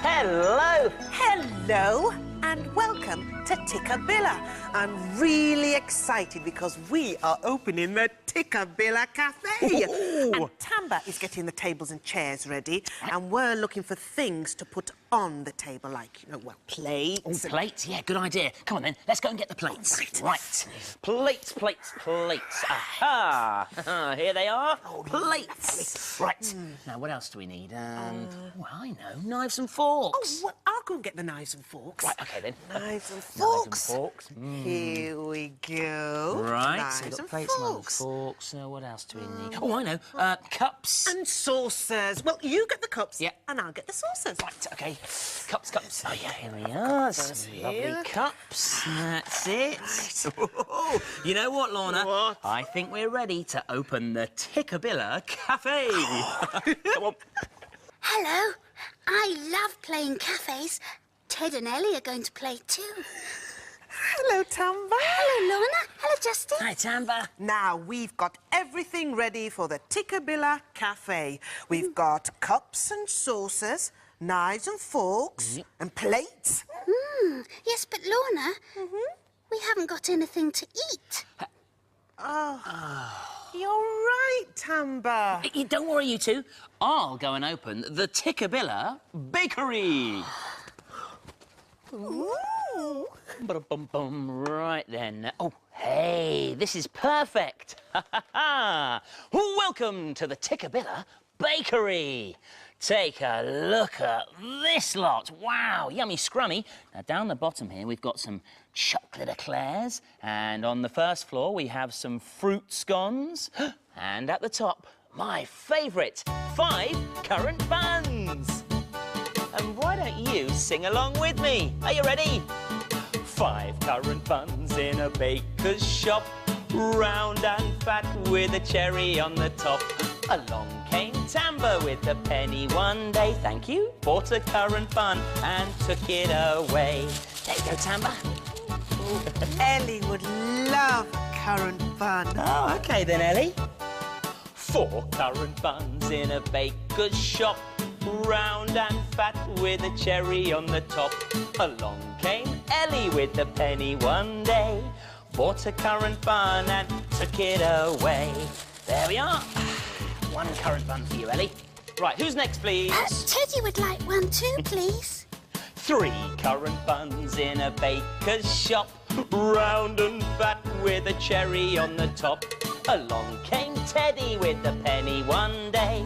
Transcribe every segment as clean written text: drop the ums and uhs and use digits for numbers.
Hello! Hello and welcome to Tikkabilla. I'm really excited because we are opening the Tikkabilla Cafe. Ooh. And Tamba is getting the tables and chairs ready, and we're looking for things to put on the table, like, you know, well, plates. Oh, plates? Yeah, good idea. Come on, then. Let's go and get the plates. Right. Plates, plates, plates. Aha! Here they are. Plates. Right. Now, what else do we need? Well, I know. Knives and forks. Oh, well, I'll go and get the knives and forks. Right, OK, then. Knives and forks. Knives and forks. Here we go. Right, Knives so we've got and plates, knives and forks. forks. What else do we need? Oh, I know. Cups. And saucers. Well, you get the cups, Yeah. and I'll get the saucers. Right, OK. Cups, cups. Oh, yeah, here we are. Some lovely cups. That's it. Oh, You know what, Lorna? What? I think we're ready to open the Tikkabilla Cafe. Come on. Hello. I love playing cafes. Ted and Ellie are going to play too. hello, Tamba. Hello, Lorna. Hello, Justin. Hi, Tamba. Now, we've got everything ready for the Tikkabilla Cafe. We've got cups and saucers, knives and forks, and plates. Yes, but Lorna, we haven't got anything to eat. You're right, Tamba. Don't worry, you two. I'll go and open the Tikkabilla Bakery. Ooh. Ba-da-bum-bum. Right then. Oh, hey, this is perfect. Welcome to the Tikkabilla Bakery. Take a look at this lot. Wow, yummy scrummy. Now, down the bottom here, we've got some chocolate eclairs. And on the first floor, we have some fruit scones. And at the top, my favourite, 5 currant buns. And why don't you sing along with me? Are you ready? 5 currant buns in a baker's shop, round and fat with a cherry on the top. Along came Tamba with a penny one day. Thank you. Bought a currant bun and took it away. There you go, Tamba. Ellie would love currant bun. Oh, OK then, Ellie. 4 currant buns in a baker's shop, round and fat with a cherry on the top. Along came Ellie with a penny one day. Bought a currant bun and took it away. There we are. 1 currant bun for you, Ellie. Right, who's next, please? Teddy would like one too, please. 3 currant buns in a baker's shop, round and fat with a cherry on the top. Along came Teddy with a penny one day.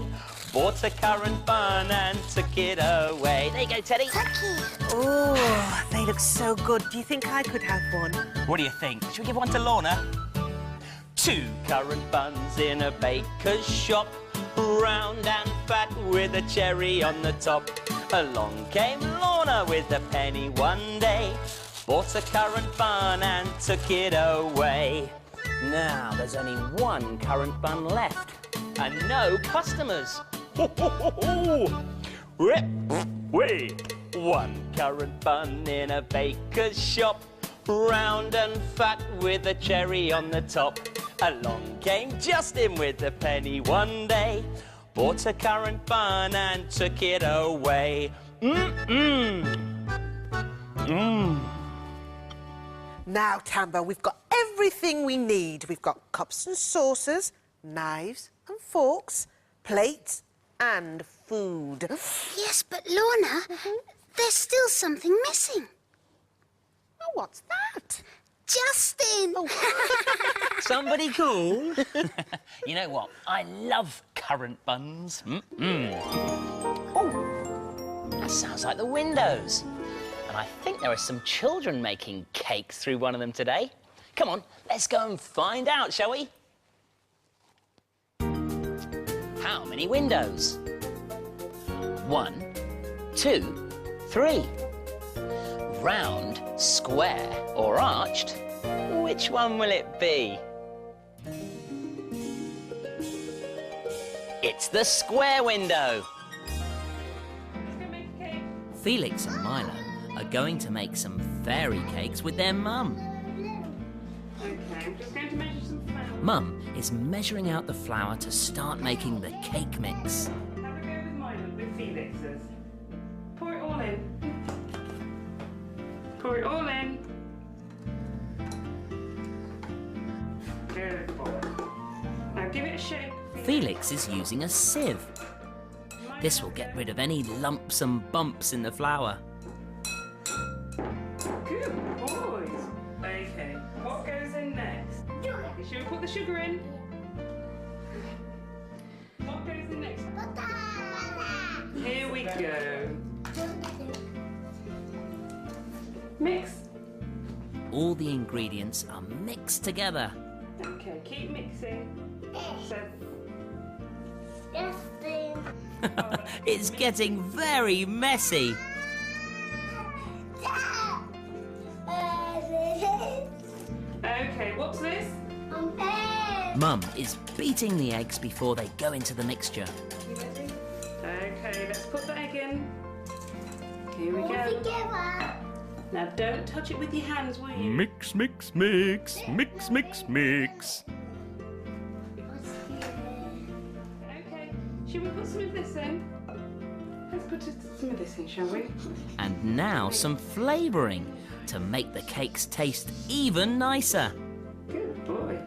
Bought a currant bun and took it away. There you go, Teddy. Thank you. Oh, they look so good. Do you think I could have one? What do you think? Should we give one to Lorna? 2 currant buns in a baker's shop, round and fat with a cherry on the top. Along came Lorna with a penny one day. Bought a currant bun and took it away. Now, there's only 1 currant bun left and no customers. Ho, ho, ho, ho. Rip, wait. 1 currant bun in a baker's shop, round and fat with a cherry on the top. Along came Justin with a penny one day. Bought a currant bun and took it away. Now, Tamba, we've got everything we need. We've got cups and saucers, knives and forks, plates and food. Yes, but Lorna, there's still something missing. Oh, what's that? Justin! Somebody cool? You know what? I love currant buns. Oh, that sounds like the windows. And I think there are some children making cakes through one of them today. Come on, let's go and find out, shall we? How many windows? 1, 2, 3. Round, square or arched? Which one will it be? It's the square window. Felix and Milo are going to make some fairy cakes with their mum. Okay, I'm just going to measure some flour. Mum is measuring out the flour to start making the cake mix. Have a go with mine, with Felix's. Pour it all in Pour it all in. Good boy. Now give it a shake. Felix is using a sieve. This will get rid of any lumps and bumps in the flour. Good boys. Okay, what goes in next? Should we put the sugar in? What goes in next? Here we go. Mix. All the ingredients are mixed together. Okay, keep mixing. So, It's getting very messy. okay, what's this? Mum is beating the eggs before they go into the mixture. You ready? Okay, let's put the egg in. Here we go. Now don't touch it with your hands, will you? Mix, mix, mix, mix, mix, mix. Okay, should we put some of this in? Let's put some of this in, shall we? And now some flavouring to make the cakes taste even nicer. Good boy.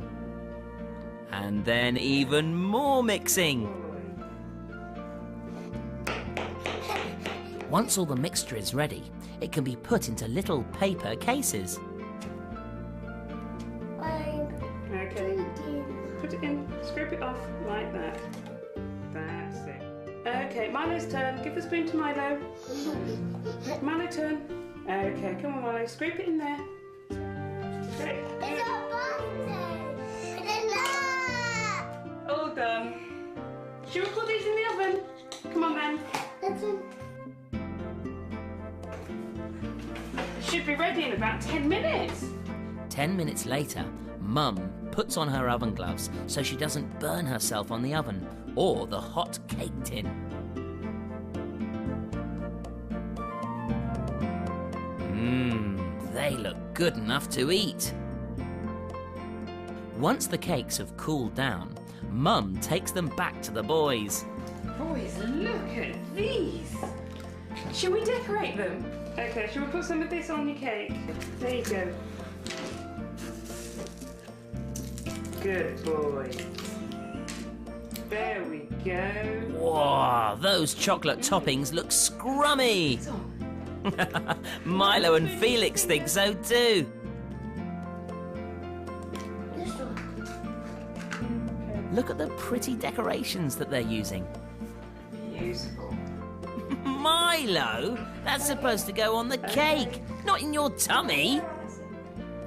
And then even more mixing. Once all the mixture is ready, it can be put into little paper cases. Okay, put it in, scrape it off like that. That's it. Okay, Milo's turn. Give the spoon to Milo. Milo turn. Okay, come on Milo, scrape it in there. Great. All done. Should we put these in the oven? Come on then. Should be ready in about 10 minutes. 10 minutes later, Mum puts on her oven gloves so she doesn't burn herself on the oven or the hot cake tin. They look good enough to eat. Once the cakes have cooled down, Mum takes them back to the boys. Boys, look at these. Shall we decorate them? Okay, shall we put some of this on your cake? There you go. Good boy. There we go. Whoa, those chocolate toppings look scrummy. Milo and Felix think so too. Look at the pretty decorations that they're using. Beautiful. Milo, that's supposed to go on the cake, not in your tummy.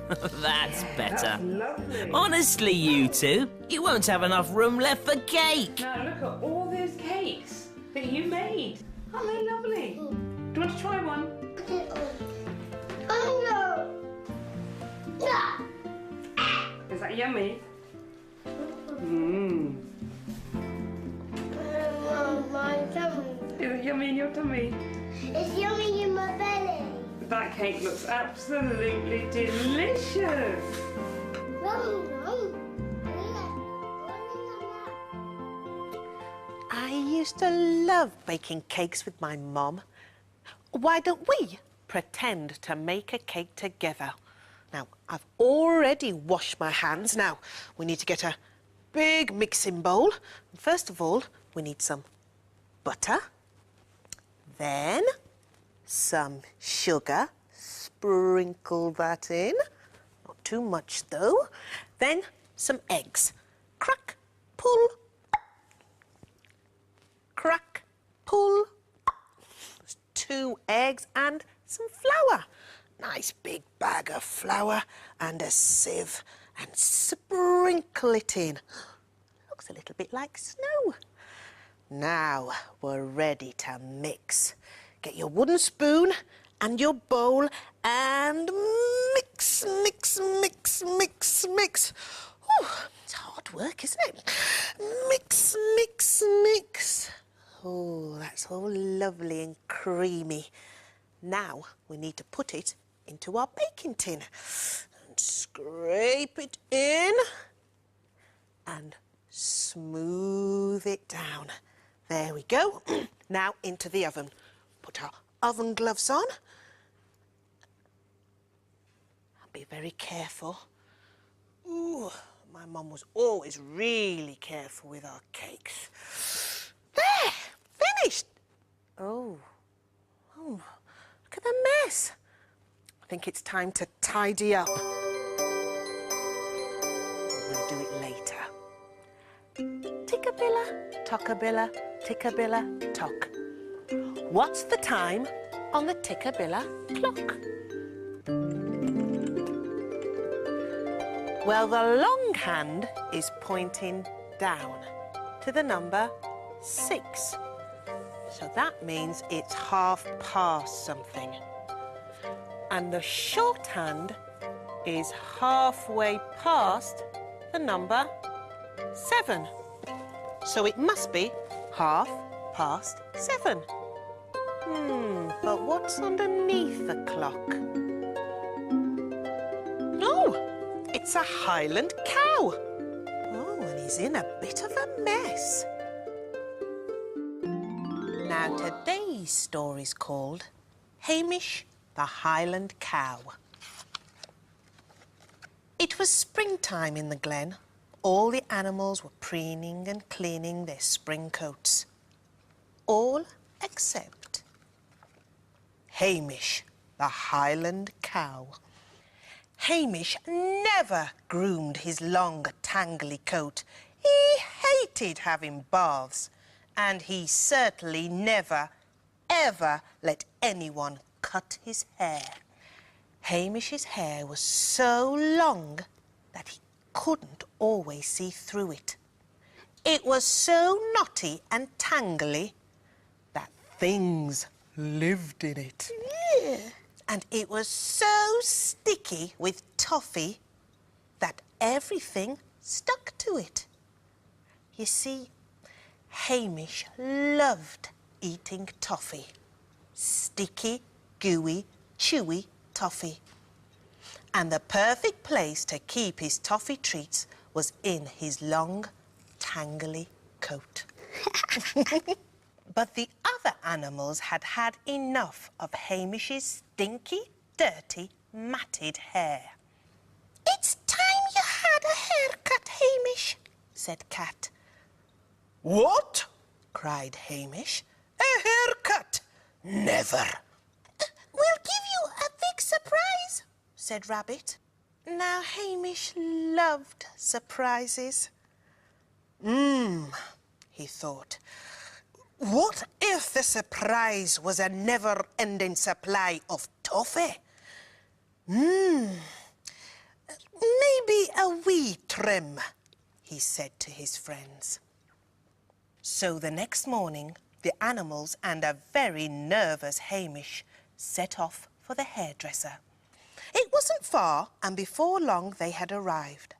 That's better. That's lovely. Honestly, you two, you won't have enough room left for cake. Now look at all those cakes that you made. Aren't they lovely? Do you want to try one? Is that yummy? Mmm. Is it yummy in your tummy? It's yummy in my belly. That cake looks absolutely delicious. I used to love baking cakes with my mum. Why don't we pretend to make a cake together? Now, I've already washed my hands. Now, we need to get a big mixing bowl. First of all, we need some butter, then some sugar. Sprinkle that in. Not too much, though. Then some eggs. Crack, pull. Crack, pull. There's 2 eggs and some flour. Nice big bag of flour and a sieve, and sprinkle it in. Looks a little bit like snow. Now we're ready to mix. Get your wooden spoon and your bowl and mix, mix, mix, mix, mix. Ooh, it's hard work, isn't it? Mix, mix, mix. Oh, that's all lovely and creamy. Now we need to put it into our baking tin and scrape it in and smooth it down. There we go. Now into the oven. Put our oven gloves on Be very careful. Ooh, my mum was always really careful with our cakes. There! Finished! Oh, look at the mess. I think it's time to tidy up. We'll do it later. Tikkabilla, Tockabilla, Tikkabilla, Tock. What's the time on the Tikkabilla clock? Well, the long hand is pointing down to the number 6. So that means it's past something. And the short hand is halfway past the number 7. So it must be 7:30. But what's underneath the clock? Oh, it's a Highland cow. Oh, and he's in a bit of a mess. Now, today's story's called Hamish the Highland Cow. It was springtime in the glen. All the animals were preening and cleaning their spring coats. All except Hamish, the Highland Cow. Hamish never groomed his long, tangly coat. He hated having baths, and he certainly never, ever let anyone cut his hair. Hamish's hair was so long that he couldn't always see through it. It was so knotty and tangly that things lived in it. And it was so sticky with toffee that everything stuck to it. You see, Hamish loved eating toffee. Sticky, gooey, chewy toffee. And the perfect place to keep his toffee treats was in his long, tangly coat. But the other animals had had enough of Hamish's stinky, dirty, matted hair. "It's time you had a haircut, Hamish," said Cat. "What?" cried Hamish. "A haircut? Never!" "We'll give you a big surprise," said Rabbit. Now, Hamish loved surprises. He thought. What if the surprise was a never-ending supply of toffee? Maybe a wee trim, he said to his friends. So the next morning, the animals and a very nervous Hamish set off for the hairdresser. It wasn't far, and before long they had arrived.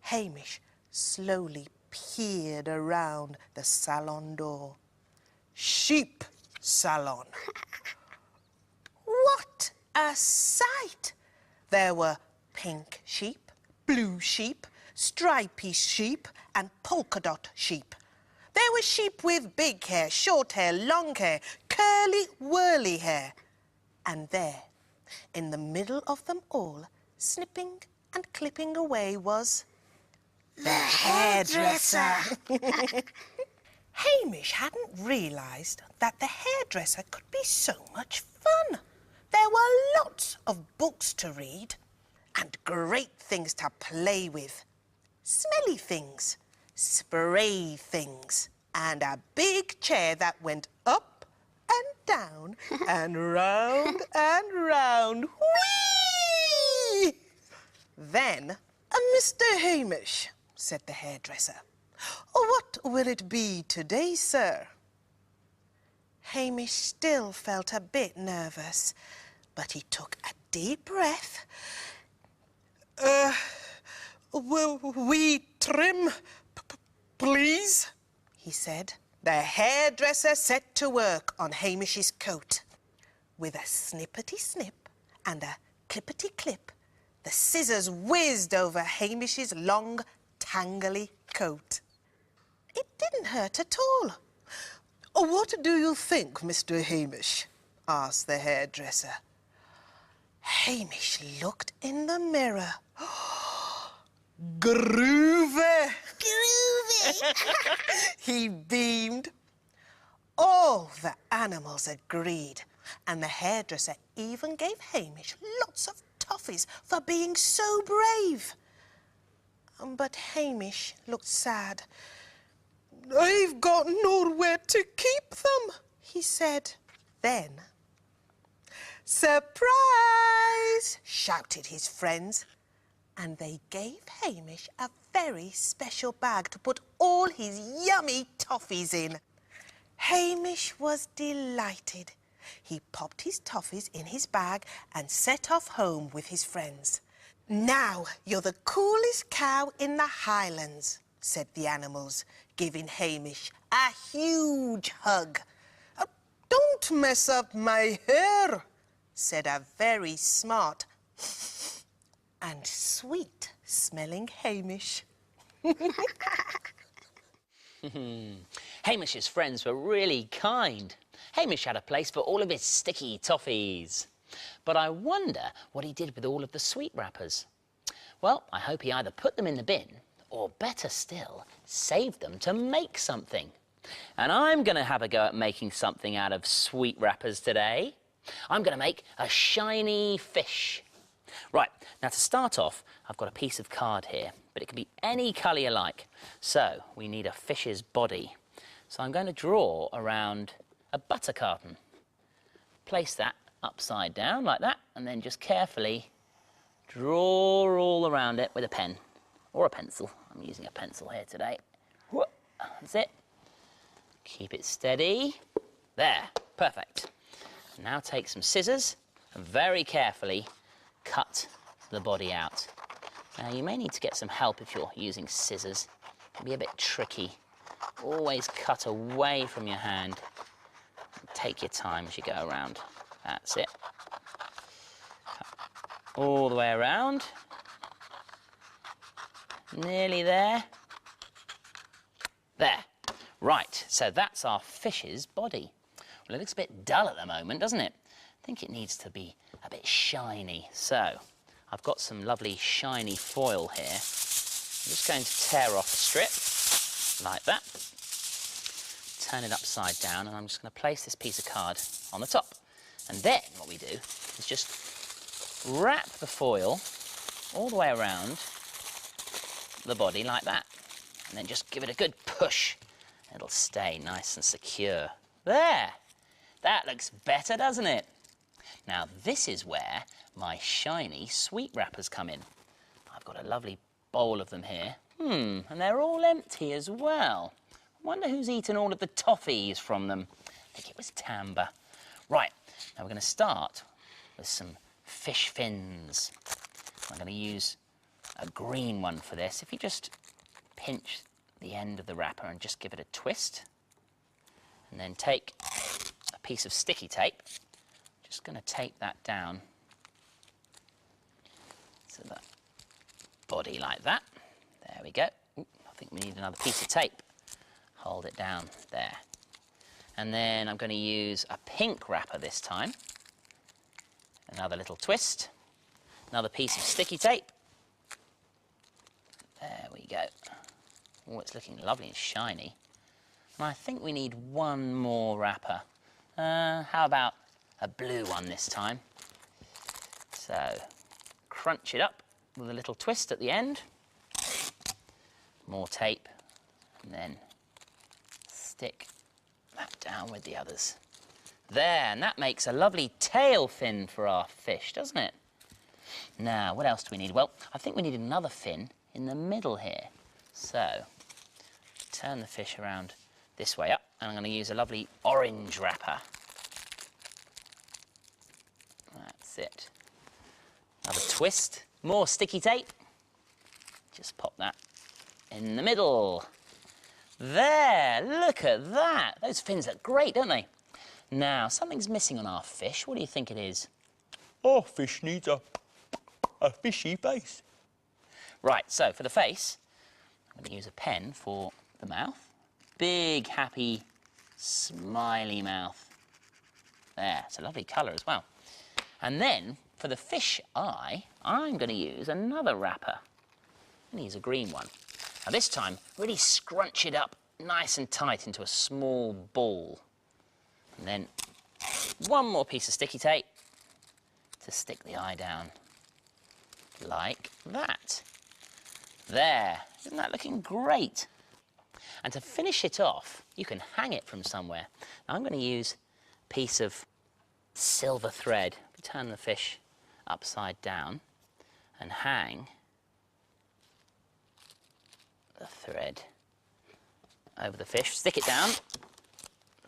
Hamish slowly peered around the salon door. Sheep salon. What a sight! There were pink sheep, blue sheep, stripy sheep and polka dot sheep. There were sheep with big hair, short hair, long hair, curly, whirly hair. And there, in the middle of them all, snipping and clipping away was the hairdresser. Hamish hadn't realised that the hairdresser could be so much fun. There were lots of books to read and great things to play with. Smelly things, spray things, and a big chair that went up and down and round and round. Whee! Then, Mr. Hamish, said the hairdresser, what will it be today, sir? Hamish still felt a bit nervous, but he took a deep breath. Will we trim, please? He said. The hairdresser set to work on Hamish's coat. With a snippety-snip and a clippety-clip, the scissors whizzed over Hamish's long, tangly coat. It didn't hurt at all. What do you think, Mr. Hamish? Asked the hairdresser. Hamish looked in the mirror. Groovy! Groovy! He beamed. All the animals agreed, and the hairdresser even gave Hamish lots of toffees for being so brave. But Hamish looked sad. "I've got nowhere to keep them," he said. Then, "Surprise!" shouted his friends, and they gave Hamish a very special bag to put all his yummy toffees in. Hamish was delighted. He popped his toffees in his bag and set off home with his friends. "Now you're the coolest cow in the Highlands," said the animals, giving Hamish a huge hug. "Don't mess up my hair," said a very smart and sweet-smelling Hamish. Hamish's friends were really kind. Hamish had a place for all of his sticky toffees. But I wonder what he did with all of the sweet wrappers. Well, I hope he either put them in the bin or, better still, saved them to make something. And I'm going to have a go at making something out of sweet wrappers today. I'm going to make a shiny fish. Right, now to start off, I've got a piece of card here, but it can be any colour you like. So we need a fish's body. So I'm going to draw around a butter carton. Place that upside down like that, and then just carefully draw all around it with a pen or a pencil. I'm using a pencil here today. Whoop, that's it. Keep it steady. There, perfect. Now take some scissors and very carefully cut the body out. Now you may need to get some help if you're using scissors. It can be a bit tricky. Always cut away from your hand. Take your time as you go around. That's it. Cut all the way around. Nearly there. There. Right, so that's our fish's body. Well, it looks a bit dull at the moment, doesn't it? I think it needs to be a bit shiny. So, I've got some lovely shiny foil here. I'm just going to tear off a strip, like that. Turn it upside down, and I'm just going to place this piece of card on the top. And then what we do is just wrap the foil all the way around the body like that. And then just give it a good push. It'll stay nice and secure. There! That looks better, doesn't it? Now, this is where my shiny sweet wrappers come in. I've got a lovely bowl of them here. And they're all empty as well. I wonder who's eaten all of the toffees from them. I think it was Tamba. Right, now we're going to start with some fish fins. I'm going to use a green one for this. If you just pinch the end of the wrapper and just give it a twist, and then take a piece of sticky tape. Just going to tape that down to the body like that. There we go. Ooh, I think we need another piece of tape. Hold it down there. And then I'm going to use a pink wrapper this time. Another little twist. Another piece of sticky tape. There we go. Oh, it's looking lovely and shiny. And I think we need one more wrapper. How about a blue one this time? So, crunch it up with a little twist at the end. More tape, and then stick that down with the others. There, and that makes a lovely tail fin for our fish, doesn't it? Now, what else do we need? Well, I think we need another fin in the middle here. So, turn the fish around this way up, and I'm going to use a lovely orange wrapper. That's it. Another twist, more sticky tape. Just pop that in the middle. There, look at that. Those fins look great, don't they? Now, something's missing on our fish. What do you think it is? Our fish needs a fishy face. Right, so for the face, I'm going to use a pen for the mouth. Big, happy, smiley mouth. There, it's a lovely colour as well. And then For the fish eye, I'm going to use another wrapper. I'm going to use a green one. Now this time, really scrunch it up nice and tight into a small ball. And then one more piece of sticky tape to stick the eye down, like that. There, isn't that looking great? And to finish it off, you can hang it from somewhere. Now I'm going to use a piece of silver thread. Turn the fish upside down and hang the thread over the fish. Stick it down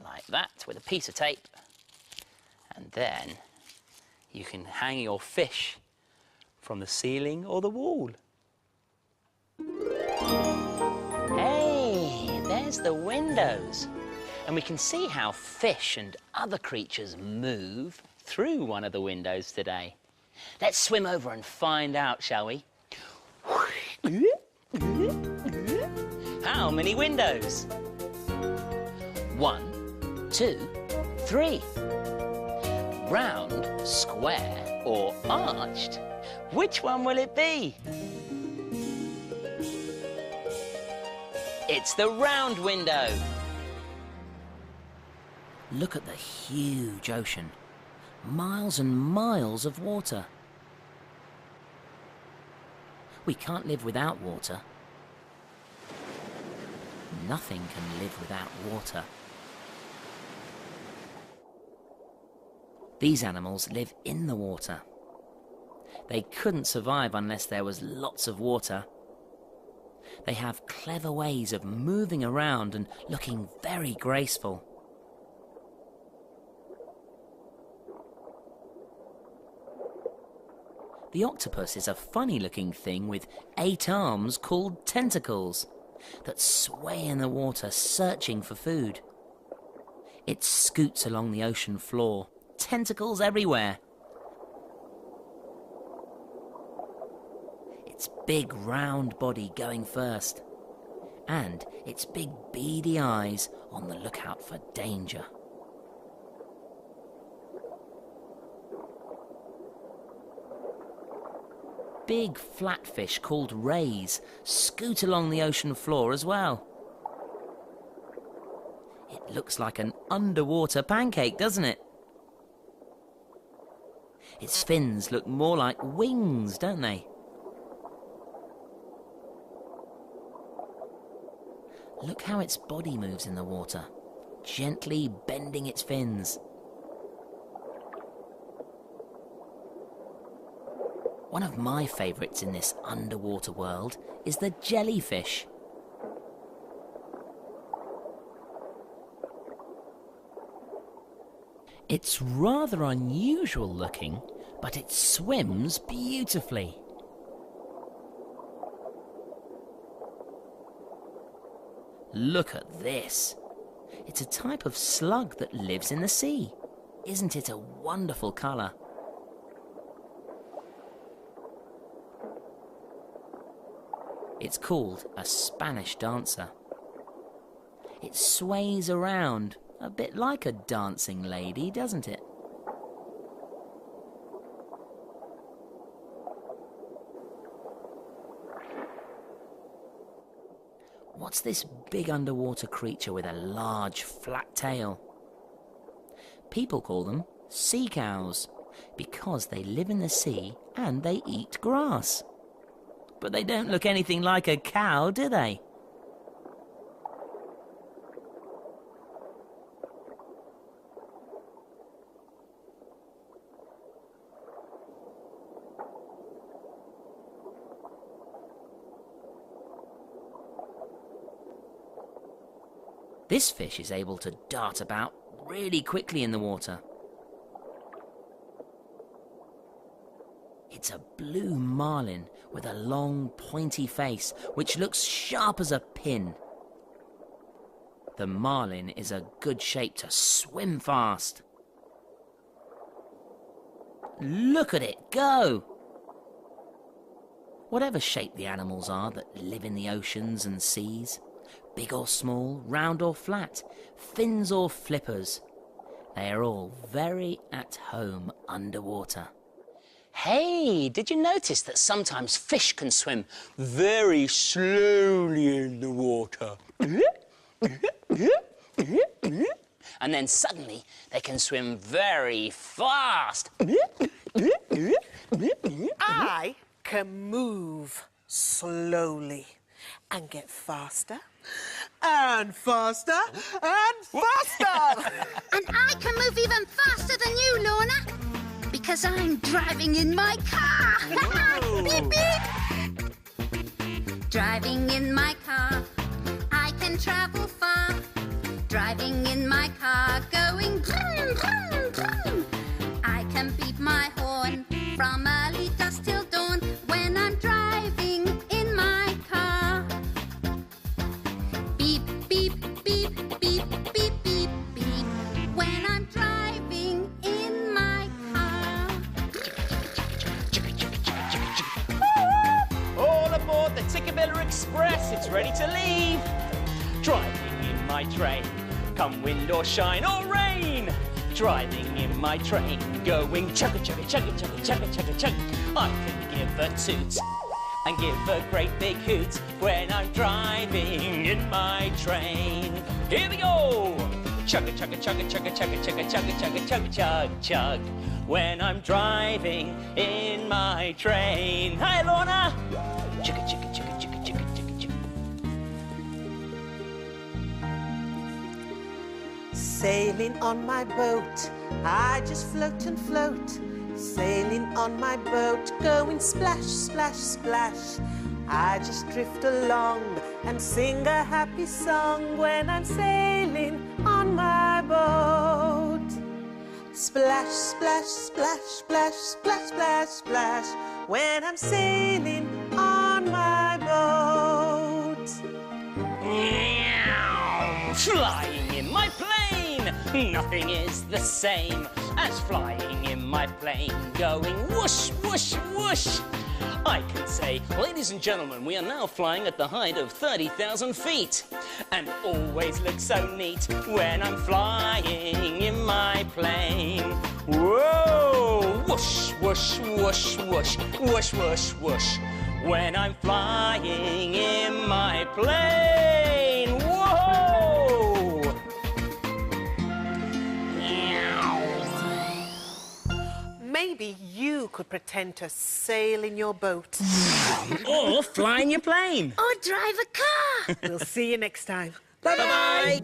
like that with a piece of tape, and then you can hang your fish from the ceiling or the wall. Hey, there's the windows, and we can see how fish and other creatures move through one of the windows today. Let's swim over and find out, shall we? How many windows? 1, 2, 3. Round, square, or arched? Which one will it be? It's the round window. Look at the huge ocean. Miles and miles of water. We can't live without water. Nothing can live without water. These animals live in the water. They couldn't survive unless there was lots of water. They have clever ways of moving around and looking very graceful. The octopus is a funny-looking thing with 8 arms called tentacles that sway in the water searching for food. It scoots along the ocean floor, tentacles everywhere. Its big round body going first, and its big beady eyes on the lookout for danger. Big flatfish called rays scoot along the ocean floor as well. It looks like an underwater pancake, doesn't it? Its fins look more like wings, don't they? Look how its body moves in the water, gently bending its fins. One of my favourites in this underwater world is the jellyfish. It's rather unusual looking, but it swims beautifully. Look at this. It's a type of slug that lives in the sea. Isn't it a wonderful colour? It's called a Spanish dancer. It sways around, a bit like a dancing lady, doesn't it? What's this big underwater creature with a large flat tail? People call them sea cows because they live in the sea and they eat grass. But they don't look anything like a cow, do they? This fish is able to dart about really quickly in the water. It's a blue marlin with a long, pointy face, which looks sharp as a pin. The marlin is a good shape to swim fast. Look at it go! Whatever shape the animals are that live in the oceans and seas, big or small, round or flat, fins or flippers, they are all very at home underwater. Hey, did you notice that sometimes fish can swim very slowly in the water? And then suddenly they can swim very fast. I can move slowly and get faster and faster and faster. And I can move even faster than you, Lorna, because I'm driving in my car. Beep, beep. Driving in my car, I can travel far. Driving in my car, going vroom, vroom, vroom. I can beep my horn from early dusk till dawn when I'm driving in my car. Beep, beep, beep, beep, beep, beep, beep, when I'm driving in my car. All aboard the Tikkabilla Express, it's ready to leave. Driving in my train, come wind or shine or rain. Driving in my train, going chugga chugga chugga chugga chugga chugga chugga. I can give a toot and give a great big hoot when I'm driving in my train. Here we go! Chugga chugga chugga chugga chugga chugga chugga chugga chugga chug chug when I'm driving in my train. Hi, Lorna! Chugga chugga chugga chugga chugga chugga chugga. Sailing on my boat, I just float and float. Sailing on my boat, going splash, splash, splash. I just drift along and sing a happy song when I'm sailing on my boat. Splash, splash, splash, splash, splash, splash, splash, when I'm sailing on my boat. Flying in my plane, nothing is the same as flying in my plane, going whoosh, whoosh, whoosh. I can say, ladies and gentlemen, we are now flying at the height of 30,000 feet, and always look so neat when I'm flying in my plane. Whoa! Whoosh, whoosh, whoosh, whoosh, whoosh, whoosh, whoosh, when I'm flying in my plane. Whoa! Maybe you could pretend to sail in your boat. Or fly in your plane. Or drive a car. We'll see you next time. Bye-bye.